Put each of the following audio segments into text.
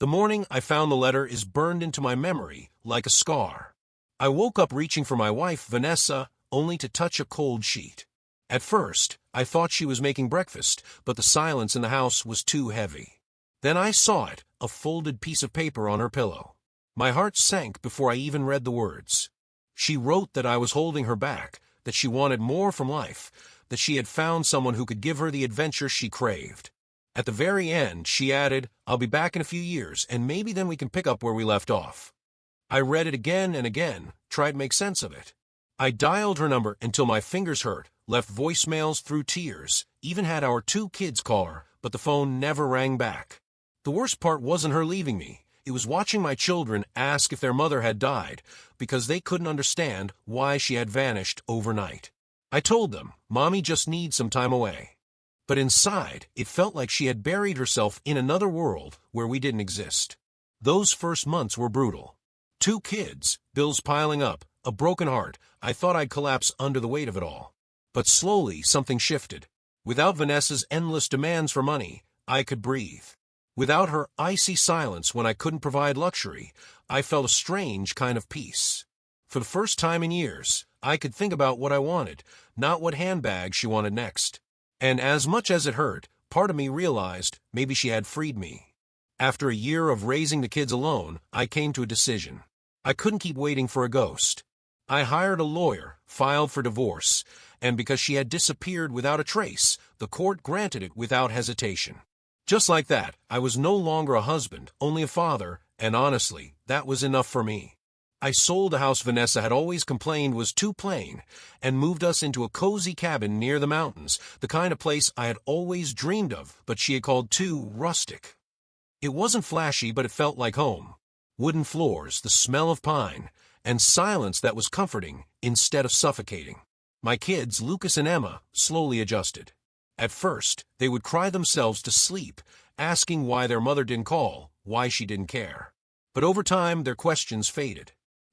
The morning I found the letter is burned into my memory like a scar. I woke up reaching for my wife, Vanessa, only to touch a cold sheet. At first, I thought she was making breakfast, but the silence in the house was too heavy. Then I saw it, a folded piece of paper on her pillow. My heart sank before I even read the words. She wrote that I was holding her back, that she wanted more from life, that she had found someone who could give her the adventure she craved. At the very end, she added, "I'll be back in a few years, and maybe then we can pick up where we left off." I read it again and again, tried to make sense of it. I dialed her number until my fingers hurt, left voicemails through tears, even had our 2 kids call her, but the phone never rang back. The worst part wasn't her leaving me. It was watching my children ask if their mother had died, because they couldn't understand why she had vanished overnight. I told them, "Mommy just needs some time away." But inside, it felt like she had buried herself in another world where we didn't exist. Those first months were brutal. 2 kids, bills piling up, a broken heart. I thought I'd collapse under the weight of it all. But slowly, something shifted. Without Vanessa's endless demands for money, I could breathe. Without her icy silence when I couldn't provide luxury, I felt a strange kind of peace. For the first time in years, I could think about what I wanted, not what handbag she wanted next. And as much as it hurt, part of me realized maybe she had freed me. After a year of raising the kids alone, I came to a decision. I couldn't keep waiting for a ghost. I hired a lawyer, filed for divorce, and because she had disappeared without a trace, the court granted it without hesitation. Just like that, I was no longer a husband, only a father, and honestly, that was enough for me. I sold a house Vanessa had always complained was too plain, and moved us into a cozy cabin near the mountains, the kind of place I had always dreamed of, but she had called too rustic. It wasn't flashy, but it felt like home. Wooden floors, the smell of pine, and silence that was comforting instead of suffocating. My kids, Lucas and Emma, slowly adjusted. At first, they would cry themselves to sleep, asking why their mother didn't call, why she didn't care. But over time, their questions faded.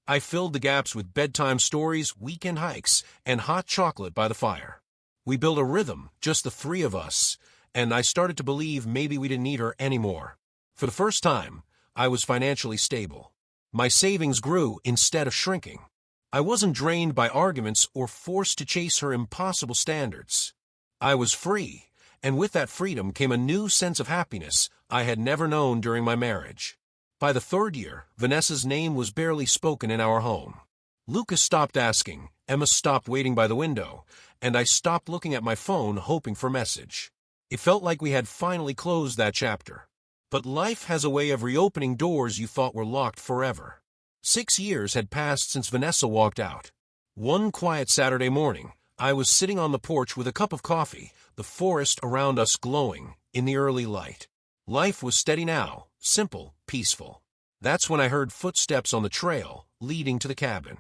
I filled the gaps with bedtime stories, weekend hikes, and hot chocolate by the fire. We built a rhythm, just the 3 of us, and I started to believe maybe we didn't need her anymore. For the first time, I was financially stable. My savings grew instead of shrinking. I wasn't drained by arguments or forced to chase her impossible standards. I was free, and with that freedom came a new sense of happiness I had never known during my marriage. By the 3rd year, Vanessa's name was barely spoken in our home. Lucas stopped asking, Emma stopped waiting by the window, and I stopped looking at my phone hoping for a message. It felt like we had finally closed that chapter. But life has a way of reopening doors you thought were locked forever. 6 years had passed since Vanessa walked out. One quiet Saturday morning, I was sitting on the porch with a cup of coffee, the forest around us glowing in the early light. Life was steady now, simple, peaceful. That's when I heard footsteps on the trail leading to the cabin.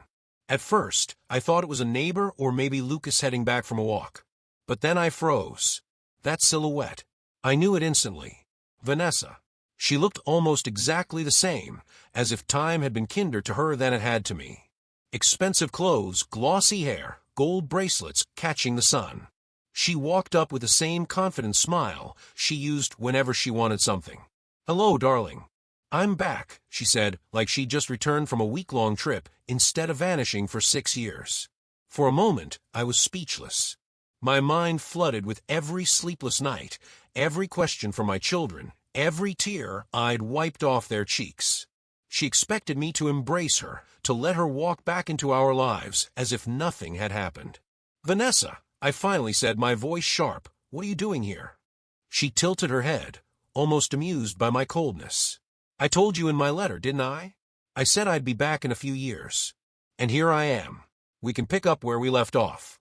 At first, I thought it was a neighbor or maybe Lucas heading back from a walk. But then I froze. That silhouette. I knew it instantly. Vanessa. She looked almost exactly the same, as if time had been kinder to her than it had to me. Expensive clothes, glossy hair, gold bracelets catching the sun. She walked up with the same confident smile she used whenever she wanted something. "Hello, darling." "I'm back," she said, like she'd just returned from a week-long trip instead of vanishing for 6 years. For a moment, I was speechless. My mind flooded with every sleepless night, every question from my children, every tear I'd wiped off their cheeks. She expected me to embrace her, to let her walk back into our lives as if nothing had happened. "Vanessa," I finally said, my voice sharp, "what are you doing here?" She tilted her head, almost amused by my coldness. "I told you in my letter, didn't I? I said I'd be back in a few years. And here I am. We can pick up where we left off."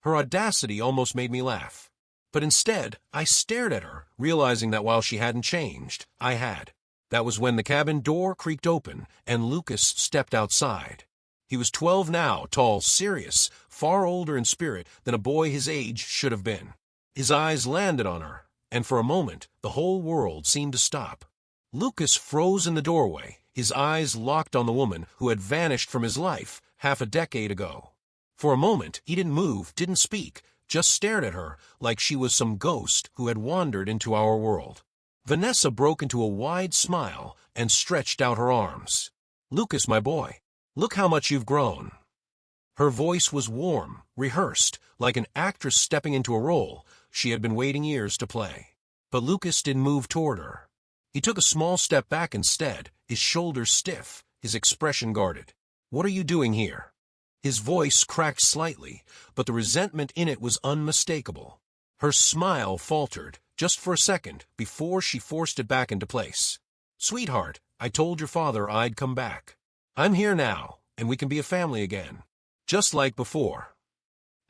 Her audacity almost made me laugh. But instead, I stared at her, realizing that while she hadn't changed, I had. That was when the cabin door creaked open, and Lucas stepped outside. He was 12 now, tall, serious, far older in spirit than a boy his age should have been. His eyes landed on her, and for a moment, the whole world seemed to stop. Lucas froze in the doorway, his eyes locked on the woman who had vanished from his life half a decade ago. For a moment, he didn't move, didn't speak, just stared at her like she was some ghost who had wandered into our world. Vanessa broke into a wide smile, and stretched out her arms. "Lucas, my boy, look how much you've grown." Her voice was warm, rehearsed, like an actress stepping into a role she had been waiting years to play. But Lucas didn't move toward her. He took a small step back instead, his shoulders stiff, his expression guarded. "What are you doing here?" His voice cracked slightly, but the resentment in it was unmistakable. Her smile faltered, just for a second, before she forced it back into place. "Sweetheart, I told your father I'd come back. I'm here now, and we can be a family again. Just like before."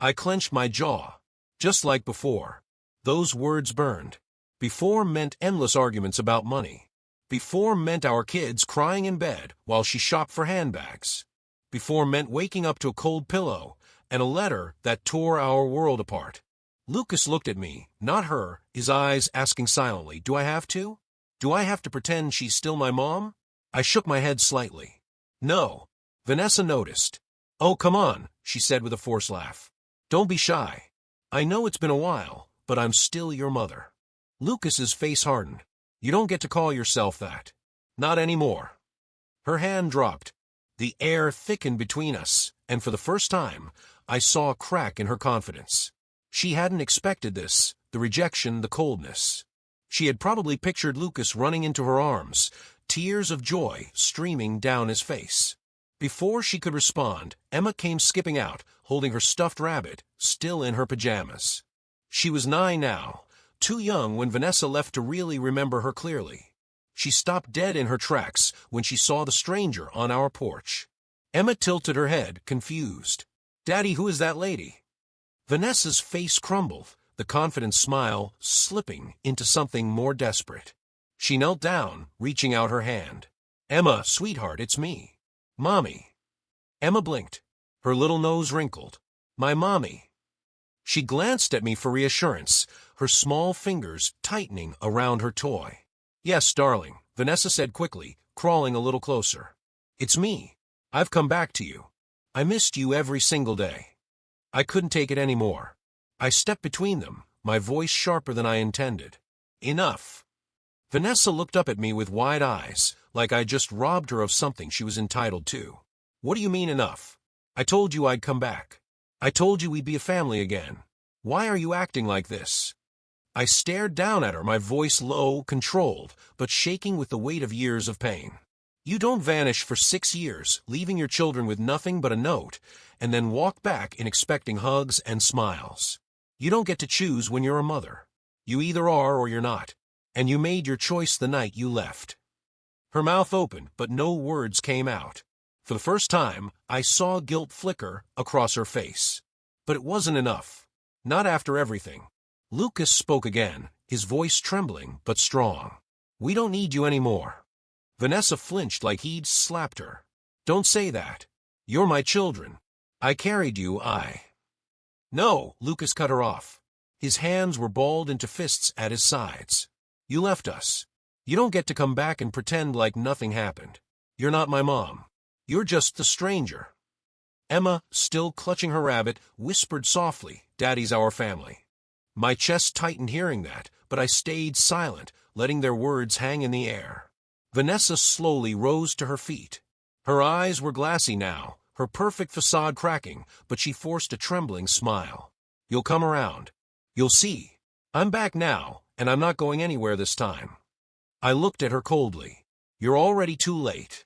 I clenched my jaw. Just like before. Those words burned. Before meant endless arguments about money. Before meant our kids crying in bed while she shopped for handbags. Before meant waking up to a cold pillow and a letter that tore our world apart. Lucas looked at me, not her, his eyes asking silently, "Do I have to? Do I have to pretend she's still my mom?" I shook my head slightly. "No." Vanessa noticed. "Oh, come on," she said with a forced laugh. "Don't be shy. I know it's been a while, but I'm still your mother." Lucas's face hardened. "You don't get to call yourself that. Not anymore." Her hand dropped. The air thickened between us, and for the first time, I saw a crack in her confidence. She hadn't expected this, the rejection, the coldness. She had probably pictured Lucas running into her arms, tears of joy streaming down his face. Before she could respond, Emma came skipping out, holding her stuffed rabbit, still in her pajamas. She was 9 now, too young when Vanessa left to really remember her clearly. She stopped dead in her tracks when she saw the stranger on our porch. Emma tilted her head, confused. "Daddy, who is that lady?" Vanessa's face crumbled, the confident smile slipping into something more desperate. She knelt down, reaching out her hand. "Emma, sweetheart, it's me. Mommy." Emma blinked. Her little nose wrinkled. "My mommy." She glanced at me for reassurance, her small fingers tightening around her toy. "Yes, darling," Vanessa said quickly, crawling a little closer. "It's me. I've come back to you. I missed you every single day." I couldn't take it anymore. I stepped between them, my voice sharper than I intended. "Enough." Vanessa looked up at me with wide eyes, like I'd just robbed her of something she was entitled to. "What do you mean enough? I told you I'd come back. I told you we'd be a family again. Why are you acting like this?" I stared down at her, my voice low, controlled, but shaking with the weight of years of pain. "You don't vanish for 6 years, leaving your children with nothing but a note, and then walk back in expecting hugs and smiles. You don't get to choose when you're a mother. You either are or you're not, and you made your choice the night you left." Her mouth opened, but no words came out. For the first time, I saw guilt flicker across her face. But it wasn't enough. Not after everything. Lucas spoke again, his voice trembling but strong. "We don't need you anymore." Vanessa flinched like he'd slapped her. "Don't say that. You're my children. I carried you, "No," Lucas cut her off. His hands were balled into fists at his sides. "You left us. You don't get to come back and pretend like nothing happened. You're not my mom. You're just the stranger." Emma, still clutching her rabbit, whispered softly, "Daddy's our family." My chest tightened hearing that, but I stayed silent, letting their words hang in the air. Vanessa slowly rose to her feet. Her eyes were glassy now, her perfect facade cracking, but she forced a trembling smile. "You'll come around. You'll see. I'm back now, and I'm not going anywhere this time." I looked at her coldly. "You're already too late."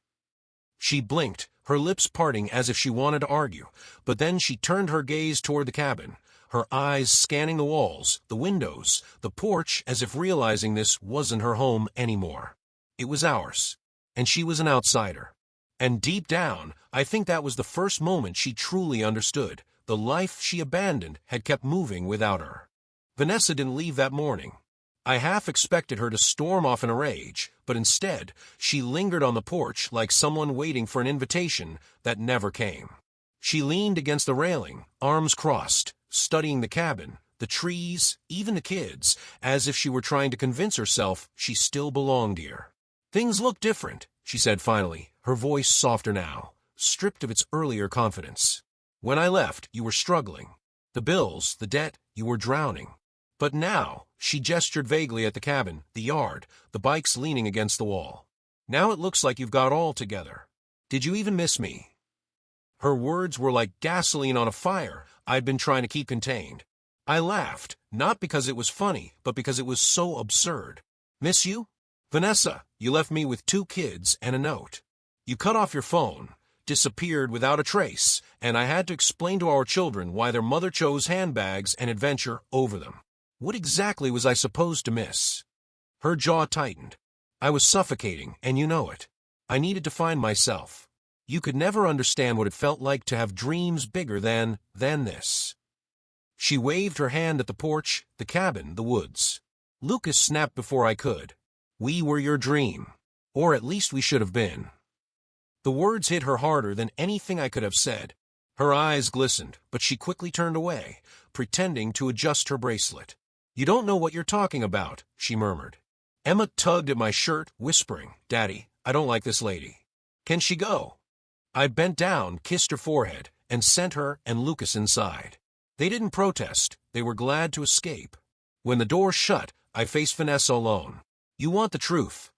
She blinked, her lips parting as if she wanted to argue, but then she turned her gaze toward the cabin, her eyes scanning the walls, the windows, the porch, as if realizing this wasn't her home anymore. It was ours, and she was an outsider. And deep down, I think that was the first moment she truly understood. The life she abandoned had kept moving without her. Vanessa didn't leave that morning. I half expected her to storm off in a rage, but instead, she lingered on the porch like someone waiting for an invitation that never came. She leaned against the railing, arms crossed, studying the cabin, the trees, even the kids, as if she were trying to convince herself she still belonged here. "Things look different," she said finally, her voice softer now, stripped of its earlier confidence. "When I left, you were struggling. The bills, the debt, you were drowning. But now," she gestured vaguely at the cabin, the yard, the bikes leaning against the wall. Now it looks like you've got all together. Did you even miss me?" Her words were like gasoline on a fire I'd been trying to keep contained. I laughed, not because it was funny, but because it was so absurd. "Miss you? Vanessa, you left me with 2 kids and a note. You cut off your phone, disappeared without a trace, and I had to explain to our children why their mother chose handbags and adventure over them. What exactly was I supposed to miss?" Her jaw tightened. I was suffocating, and you know it. I needed to find myself. You could never understand what it felt like to have dreams bigger than this. She waved her hand at the porch, the cabin, the woods. Lucas snapped before I could. "We were your dream. Or at least we should have been." The words hit her harder than anything I could have said. Her eyes glistened, but she quickly turned away, pretending to adjust her bracelet. "You don't know what you're talking about," she murmured. Emma tugged at my shirt, whispering, "Daddy, I don't like this lady. Can she go?" I bent down, kissed her forehead, and sent her and Lucas inside. They didn't protest. They were glad to escape. When the door shut, I faced Vanessa alone. "You want the truth,"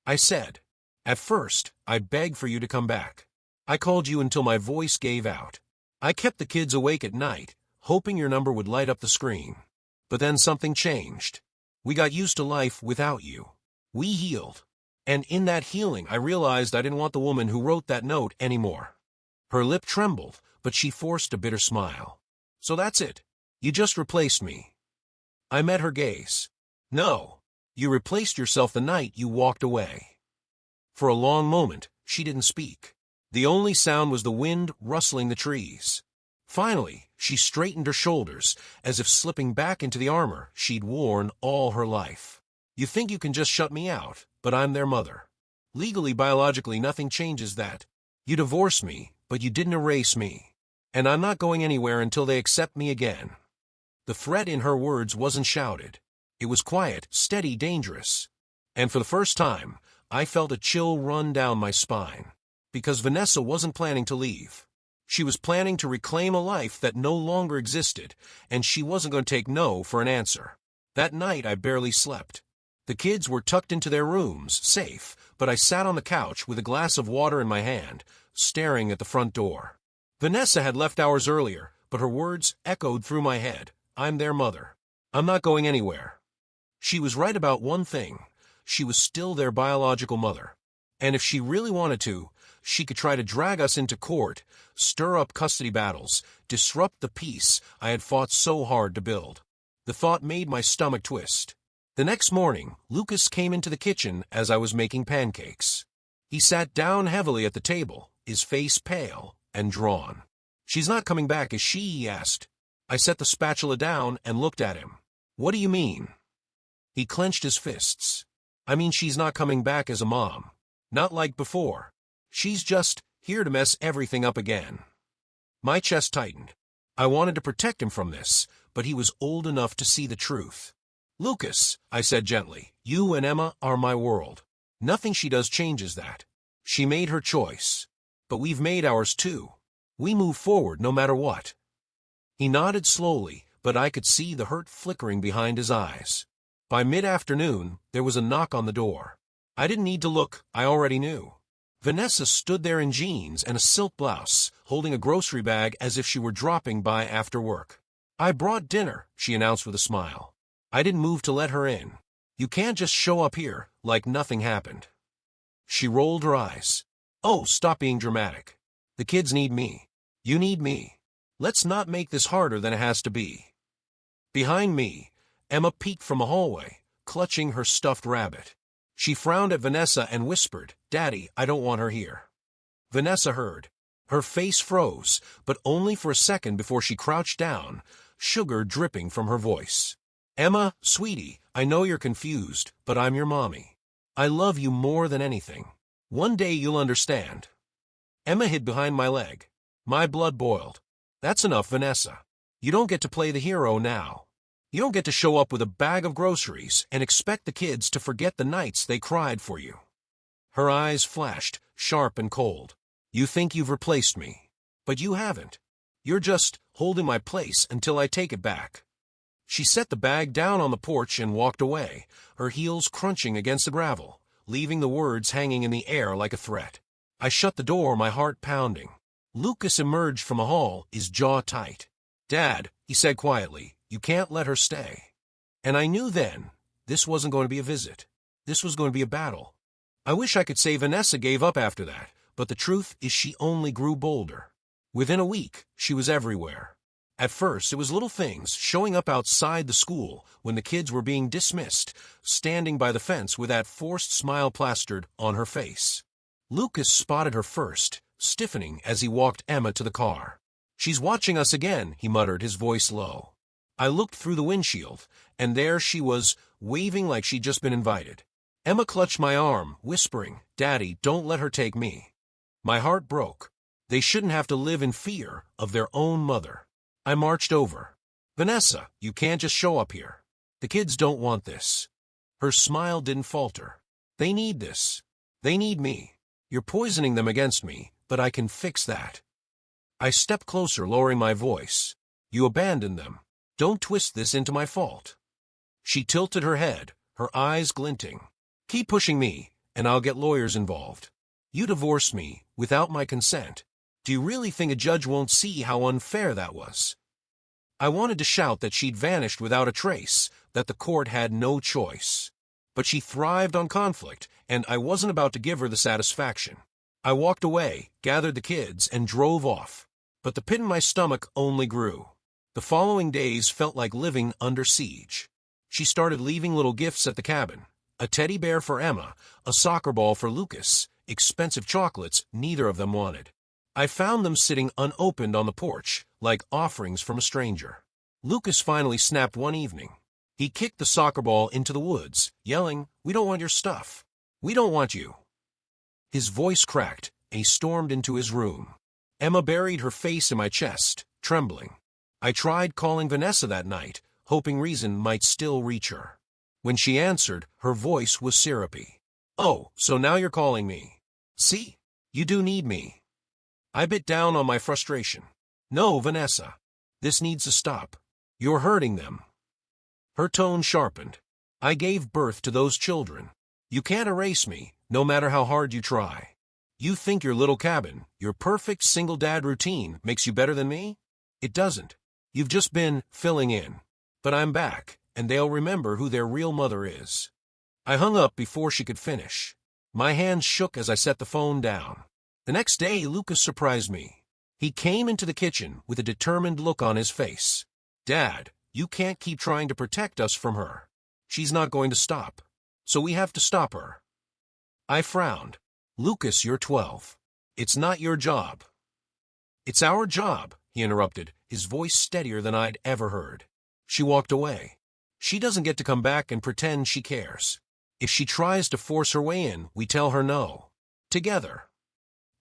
I said. "At first, I begged for you to come back. I called you until my voice gave out. I kept the kids awake at night, hoping your number would light up the screen. But then something changed. We got used to life without you. We healed. And in that healing, I realized I didn't want the woman who wrote that note anymore." Her lip trembled, but she forced a bitter smile. "So that's it. You just replaced me." I met her gaze. "No. You replaced yourself the night you walked away." For a long moment, she didn't speak. The only sound was the wind rustling the trees. Finally, she straightened her shoulders, as if slipping back into the armor she'd worn all her life. "You think you can just shut me out, but I'm their mother. Legally, biologically, nothing changes that. You divorced me, but you didn't erase me. And I'm not going anywhere until they accept me again." The threat in her words wasn't shouted. It was quiet, steady, dangerous. And for the first time, I felt a chill run down my spine. Because Vanessa wasn't planning to leave. She was planning to reclaim a life that no longer existed, and she wasn't going to take no for an answer. That night, I barely slept. The kids were tucked into their rooms, safe, but I sat on the couch with a glass of water in my hand, staring at the front door. Vanessa had left hours earlier, but her words echoed through my head. "I'm their mother. I'm not going anywhere." She was right about one thing. She was still their biological mother. And if she really wanted to, she could try to drag us into court, stir up custody battles, disrupt the peace I had fought so hard to build. The thought made my stomach twist. The next morning, Lucas came into the kitchen as I was making pancakes. He sat down heavily at the table, his face pale and drawn. "She's not coming back, is she?" he asked. I set the spatula down and looked at him. "What do you mean?" He clenched his fists. "I mean she's not coming back as a mom. Not like before. She's just here to mess everything up again." My chest tightened. I wanted to protect him from this, but he was old enough to see the truth. "Lucas," I said gently, "you and Emma are my world. Nothing she does changes that. She made her choice. But we've made ours too. We move forward no matter what." He nodded slowly, but I could see the hurt flickering behind his eyes. By mid-afternoon, there was a knock on the door. I didn't need to look, I already knew. Vanessa stood there in jeans and a silk blouse, holding a grocery bag as if she were dropping by after work. "I brought dinner," she announced with a smile. I didn't move to let her in. "You can't just show up here like nothing happened." She rolled her eyes. "Oh, stop being dramatic. The kids need me. You need me. Let's not make this harder than it has to be." Behind me, Emma peeked from a hallway, clutching her stuffed rabbit. She frowned at Vanessa and whispered, "Daddy, I don't want her here." Vanessa heard. Her face froze, but only for a second before she crouched down, sugar dripping from her voice. "Emma, sweetie, I know you're confused, but I'm your mommy. I love you more than anything. One day you'll understand." Emma hid behind my leg. My blood boiled. "That's enough, Vanessa. You don't get to play the hero now. You don't get to show up with a bag of groceries and expect the kids to forget the nights they cried for you." Her eyes flashed, sharp and cold. "You think you've replaced me. But you haven't. You're just holding my place until I take it back." She set the bag down on the porch and walked away, her heels crunching against the gravel, leaving the words hanging in the air like a threat. I shut the door, my heart pounding. Lucas emerged from a hall, his jaw tight. "Dad," he said quietly, "you can't let her stay." And I knew then, this wasn't going to be a visit. This was going to be a battle. I wish I could say Vanessa gave up after that, but the truth is she only grew bolder. Within a week, she was everywhere. At first, it was little things, showing up outside the school when the kids were being dismissed, standing by the fence with that forced smile plastered on her face. Lucas spotted her first, stiffening as he walked Emma to the car. "She's watching us again," he muttered, his voice low. I looked through the windshield, and there she was, waving like she'd just been invited. Emma clutched my arm, whispering, "Daddy, don't let her take me." My heart broke. They shouldn't have to live in fear of their own mother. I marched over. "Vanessa, you can't just show up here. The kids don't want this." Her smile didn't falter. "They need this. They need me. You're poisoning them against me, but I can fix that." I stepped closer, lowering my voice. "You abandoned them. Don't twist this into my fault." She tilted her head, her eyes glinting. "Keep pushing me, and I'll get lawyers involved. You divorced me without my consent. Do you really think a judge won't see how unfair that was?" I wanted to shout that she'd vanished without a trace, that the court had no choice. But she thrived on conflict, and I wasn't about to give her the satisfaction. I walked away, gathered the kids, and drove off. But the pit in my stomach only grew. The following days felt like living under siege. She started leaving little gifts at the cabin. A teddy bear for Emma, a soccer ball for Lucas, expensive chocolates neither of them wanted. I found them sitting unopened on the porch, like offerings from a stranger. Lucas finally snapped one evening. He kicked the soccer ball into the woods, yelling, "We don't want your stuff. We don't want you." His voice cracked, and he stormed into his room. Emma buried her face in my chest, trembling. I tried calling Vanessa that night, hoping reason might still reach her. When she answered, her voice was syrupy. "Oh, so now you're calling me. See? You do need me." I bit down on my frustration. "No, Vanessa. This needs to stop. You're hurting them." Her tone sharpened. "I gave birth to those children. You can't erase me, no matter how hard you try. You think your little cabin, your perfect single-dad routine, makes you better than me? It doesn't. You've just been filling in. But I'm back, and they'll remember who their real mother is." I hung up before she could finish. My hands shook as I set the phone down. The next day, Lucas surprised me. He came into the kitchen with a determined look on his face. "Dad, you can't keep trying to protect us from her. She's not going to stop. So we have to stop her." I frowned. "Lucas, you're 12. It's not your job." "It's our job," he interrupted, his voice steadier than I'd ever heard. She walked away. "She doesn't get to come back and pretend she cares. If she tries to force her way in, we tell her no. Together."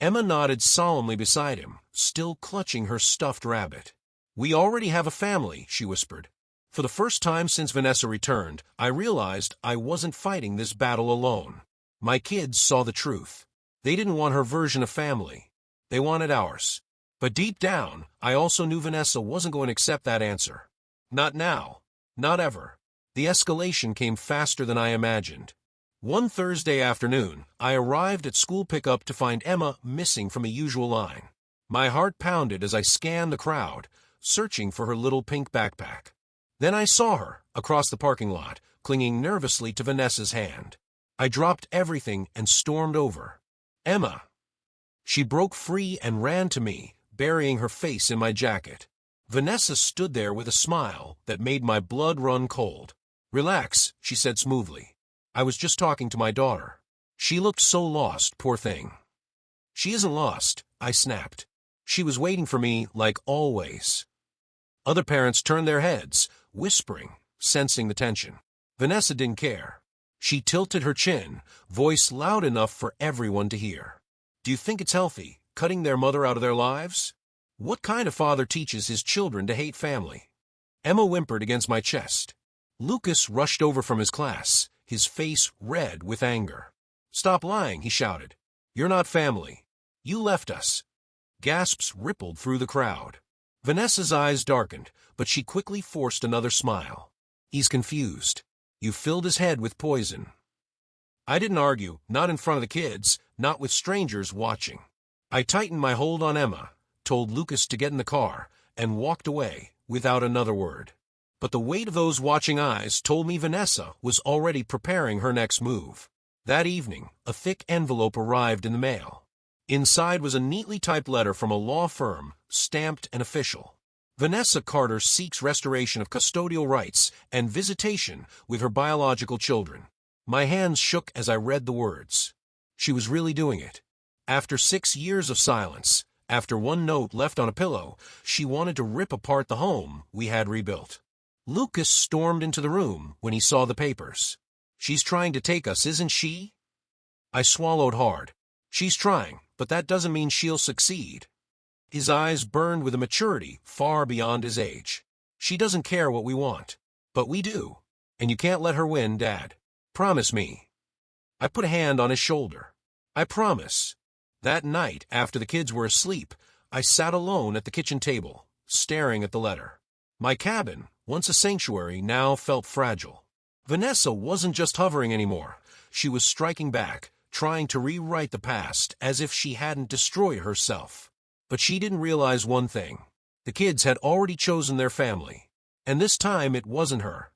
Emma nodded solemnly beside him, still clutching her stuffed rabbit. "We already have a family," she whispered. For the first time since Vanessa returned, I realized I wasn't fighting this battle alone. My kids saw the truth. They didn't want her version of family. They wanted ours. But deep down, I also knew Vanessa wasn't going to accept that answer. Not now. Not ever. The escalation came faster than I imagined. One Thursday afternoon, I arrived at school pickup to find Emma missing from a usual line. My heart pounded as I scanned the crowd, searching for her little pink backpack. Then I saw her, across the parking lot, clinging nervously to Vanessa's hand. I dropped everything and stormed over. "Emma!" She broke free and ran to me, burying her face in my jacket. Vanessa stood there with a smile that made my blood run cold. "Relax," she said smoothly. "I was just talking to my daughter." She looked so lost, poor thing. "She isn't lost," I snapped. "She was waiting for me like always." Other parents turned their heads, whispering, sensing the tension. Vanessa didn't care. She tilted her chin, voice loud enough for everyone to hear. "Do you think it's healthy, cutting their mother out of their lives? What kind of father teaches his children to hate family?" Emma whimpered against my chest. Lucas rushed over from his class, his face red with anger. "Stop lying," he shouted. "You're not family. You left us." Gasps rippled through the crowd. Vanessa's eyes darkened, but she quickly forced another smile. "He's confused. You filled his head with poison." I didn't argue, not in front of the kids, not with strangers watching. I tightened my hold on Emma, told Lucas to get in the car, and walked away, without another word. But the weight of those watching eyes told me Vanessa was already preparing her next move. That evening, a thick envelope arrived in the mail. Inside was a neatly typed letter from a law firm, stamped and official. Vanessa Carter seeks restoration of custodial rights and visitation with her biological children. My hands shook as I read the words. She was really doing it. After 6 years of silence, after one note left on a pillow, she wanted to rip apart the home we had rebuilt. Lucas stormed into the room when he saw the papers. She's trying to take us, isn't she? I swallowed hard. She's trying, but that doesn't mean she'll succeed. His eyes burned with a maturity far beyond his age. She doesn't care what we want, but we do. And you can't let her win, Dad. Promise me. I put a hand on his shoulder. I promise. That night, after the kids were asleep, I sat alone at the kitchen table, staring at the letter. My cabin, once a sanctuary, now felt fragile. Vanessa wasn't just hovering anymore. She was striking back, trying to rewrite the past as if she hadn't destroyed herself. But she didn't realize one thing. The kids had already chosen their family. And this time it wasn't her.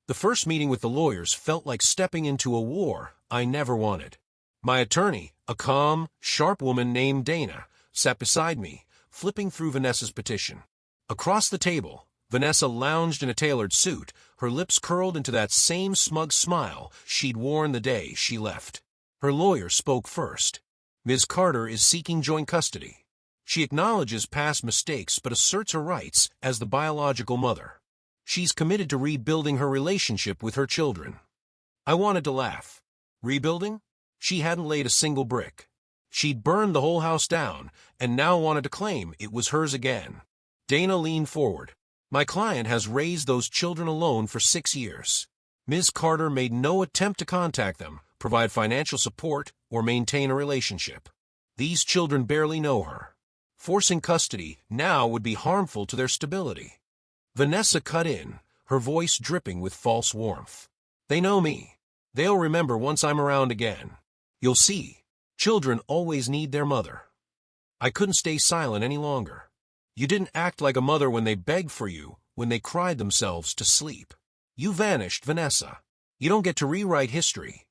The first meeting with the lawyers felt like stepping into a war I never wanted. My attorney, a calm, sharp woman named Dana, sat beside me, flipping through Vanessa's petition. Across the table, Vanessa lounged in a tailored suit, her lips curled into that same smug smile she'd worn the day she left. Her lawyer spoke first. Ms. Carter is seeking joint custody. She acknowledges past mistakes but asserts her rights as the biological mother. She's committed to rebuilding her relationship with her children. I wanted to laugh. Rebuilding? She hadn't laid a single brick. She'd burned the whole house down and now wanted to claim it was hers again. Dana leaned forward. My client has raised those children alone for 6 years. Ms. Carter made no attempt to contact them, provide financial support, or maintain a relationship. These children barely know her. Forcing custody now would be harmful to their stability. Vanessa cut in, her voice dripping with false warmth. They know me. They'll remember once I'm around again. You'll see. Children always need their mother. I couldn't stay silent any longer. You didn't act like a mother when they begged for you, when they cried themselves to sleep. You vanished, Vanessa. You don't get to rewrite history.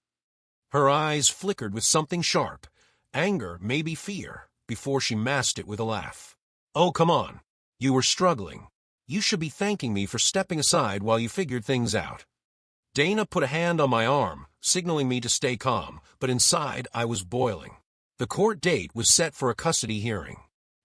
Her eyes flickered with something sharp, anger, maybe fear, before she masked it with a laugh. Oh, come on. You were struggling. You should be thanking me for stepping aside while you figured things out. Dana put a hand on my arm, signaling me to stay calm, but inside I was boiling. The court date was set for a custody hearing.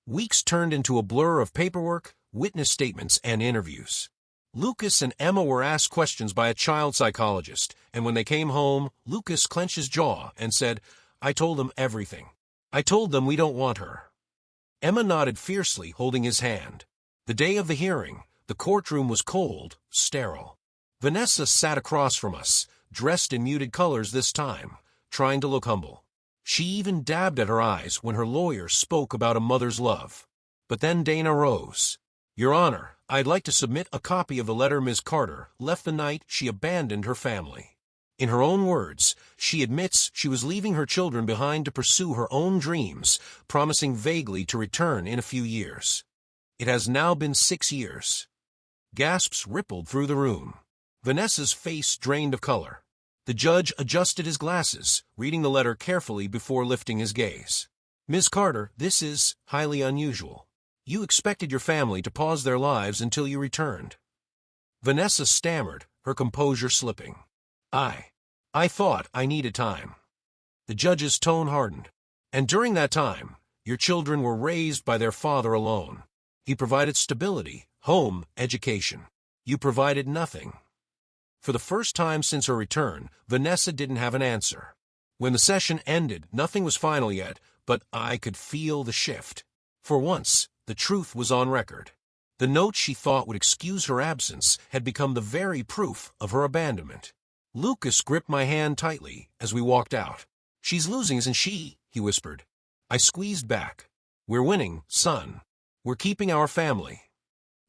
Weeks turned into a blur of paperwork, witness statements, and interviews. Lucas and Emma were asked questions by a child psychologist, and when they came home, Lucas clenched his jaw and said, I told them everything. I told them we don't want her. Emma nodded fiercely, holding his hand. The day of the hearing, the courtroom was cold, sterile. Vanessa sat across from us, dressed in muted colors this time, trying to look humble. She even dabbed at her eyes when her lawyer spoke about a mother's love. But then Dana rose. Your Honor, I'd like to submit a copy of the letter Ms. Carter left the night she abandoned her family. In her own words, she admits she was leaving her children behind to pursue her own dreams, promising vaguely to return in a few years. It has now been 6 years. Gasps rippled through the room. Vanessa's face drained of color. The judge adjusted his glasses, reading the letter carefully before lifting his gaze. Ms. Carter, this is highly unusual. You expected your family to pause their lives until you returned. Vanessa stammered, her composure slipping. I thought I needed time. The judge's tone hardened. And during that time, your children were raised by their father alone. He provided stability, home, education. You provided nothing. For the first time since her return, Vanessa didn't have an answer. When the session ended, nothing was final yet, but I could feel the shift. For once, the truth was on record. The note she thought would excuse her absence had become the very proof of her abandonment. Lucas gripped my hand tightly as we walked out. She's losing, isn't she? He whispered. I squeezed back. We're winning, son. We're keeping our family.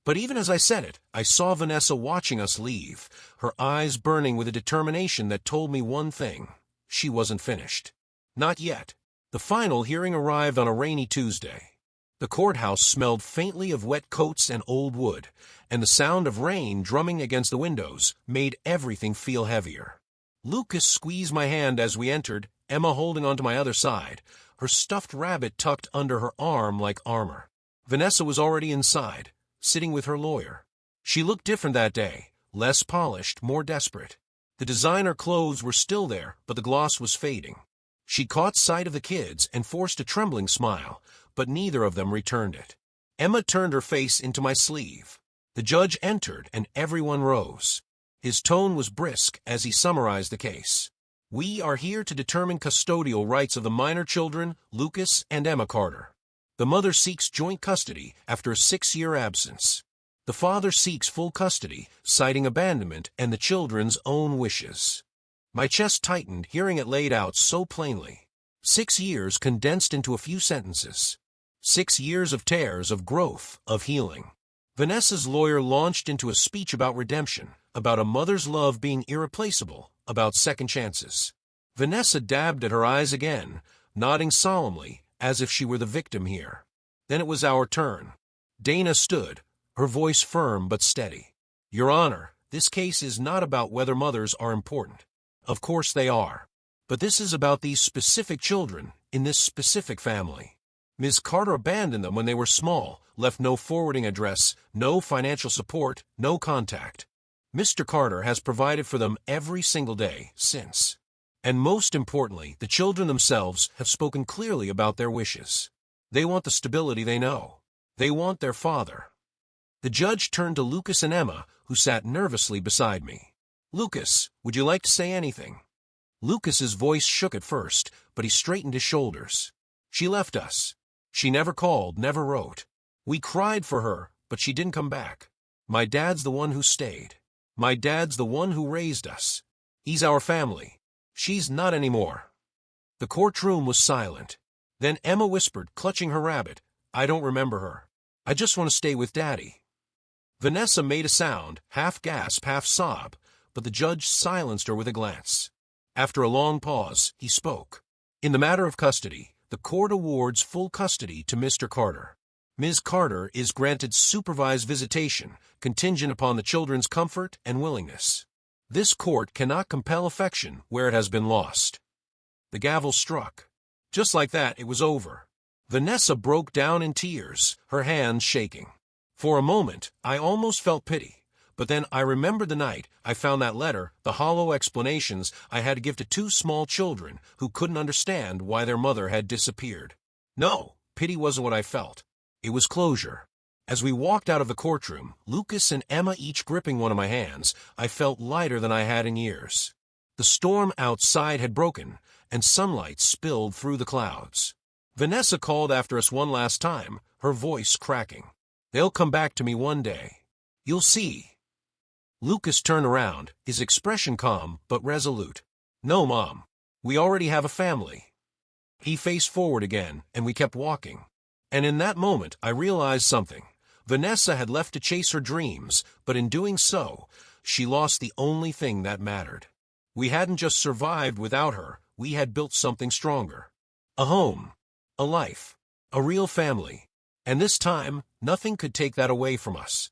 But even as I said it, I saw Vanessa watching us leave, her eyes burning with a determination that told me one thing. she wasn't finished. Not yet. The final hearing arrived on a rainy Tuesday. The courthouse smelled faintly of wet coats and old wood, and the sound of rain drumming against the windows made everything feel heavier. Lucas squeezed my hand as we entered, Emma holding onto my other side, her stuffed rabbit tucked under her arm like armor. Vanessa was already inside, sitting with her lawyer. She looked different that day, less polished, more desperate. The designer clothes were still there, but the gloss was fading. She caught sight of the kids and forced a trembling smile, but neither of them returned it. Emma turned her face into my sleeve. The judge entered, and everyone rose. His tone was brisk as he summarized the case. We are here to determine custodial rights of the minor children, Lucas and Emma Carter. The mother seeks joint custody after a 6-year absence. The father seeks full custody, citing abandonment and the children's own wishes. My chest tightened, hearing it laid out so plainly. 6 years condensed into a few sentences. 6 years of tears, of growth, of healing. Vanessa's lawyer launched into a speech about redemption, about a mother's love being irreplaceable, about second chances. Vanessa dabbed at her eyes again, nodding solemnly, as if she were the victim here. Then it was our turn. Dana stood, her voice firm but steady. Your Honor, this case is not about whether mothers are important. Of course they are. But this is about these specific children, in this specific family. Ms. Carter abandoned them when they were small, left no forwarding address, no financial support, no contact. Mr. Carter has provided for them every single day since. And most importantly, the children themselves have spoken clearly about their wishes. They want the stability they know. They want their father. The judge turned to Lucas and Emma, who sat nervously beside me. Lucas, would you like to say anything? Lucas's voice shook at first, but he straightened his shoulders. She left us. She never called, never wrote. We cried for her, but she didn't come back. My dad's the one who stayed. My dad's the one who raised us. He's our family. She's not anymore. The courtroom was silent. Then Emma whispered, clutching her rabbit, I don't remember her. I just want to stay with Daddy. Vanessa made a sound, half gasp, half sob, but the judge silenced her with a glance. After a long pause, he spoke. In the matter of custody, the court awards full custody to Mr. Carter. Ms. Carter is granted supervised visitation, contingent upon the children's comfort and willingness. This court cannot compel affection where it has been lost. The gavel struck. Just like that, it was over. Vanessa broke down in tears, her hands shaking. For a moment, I almost felt pity. But then I remembered the night I found that letter, the hollow explanations I had to give to 2 small children who couldn't understand why their mother had disappeared. No, pity wasn't what I felt. It was closure. As we walked out of the courtroom, Lucas and Emma each gripping one of my hands, I felt lighter than I had in years. The storm outside had broken, and sunlight spilled through the clouds. Vanessa called after us one last time, her voice cracking. They'll come back to me one day. You'll see. Lucas turned around, his expression calm but resolute. No, Mom. We already have a family. He faced forward again, and we kept walking. And in that moment, I realized something. Vanessa had left to chase her dreams, but in doing so, she lost the only thing that mattered. We hadn't just survived without her, we had built something stronger. A home. A life. A real family. And this time, nothing could take that away from us.